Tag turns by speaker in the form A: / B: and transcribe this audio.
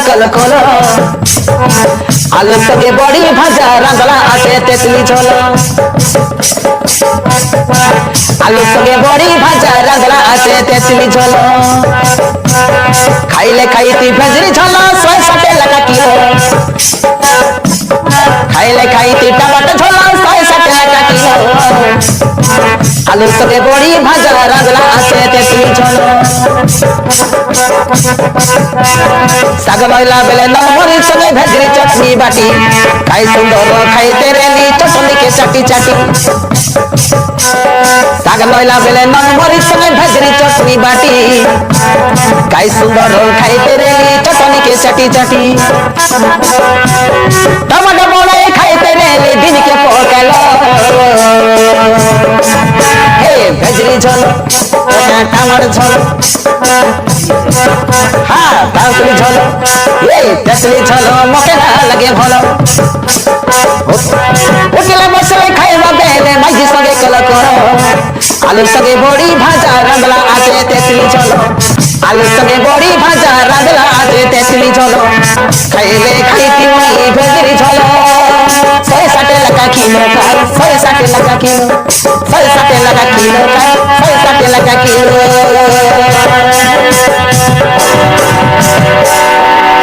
A: कल कल आलू सगे बड़ी भाजा रांधला आटे तेतली झोल आलू सगे बड़ी भाजा रांधला आटे तेतली झोल खाइले खाई ती भेजरी झोल 160 लगा किलो खाइले खाई ती टमाटर झोल 160 लगा किलो आलू सगे बड़ी भाजा रांधला आटे तेतली झोल साग महिला बेले नमरी संगे भेजरी चटनी बाटी खाई सुंदर खाई तेरे ली चटनी के चाटी चाटी साग महिला बेले नमरी संगे भेजरी चटनी बाटी खाई सुंदर खाई तेरे ली चटनी के चाटी चाटी टमाटर बोले खाई तेरे ली दिन के पकलो हे भेजरी झोल टमाटर झोल हाँ तांसली झोल ये तेतली झोल मके ना लगे भोलो उठले बसले खाइबा बेले माइजी संगे कल करो आलू संगे बड़ी भाजा रांधला आटे तेतली झोल आलू संगे बड़ी भाजा रांधला आटे तेतली झोल खाइले खाइती मई भेजरी झोल 160 लगा किलो का 160 लगा किलो 160 लगा किलो का 160 लगा किलो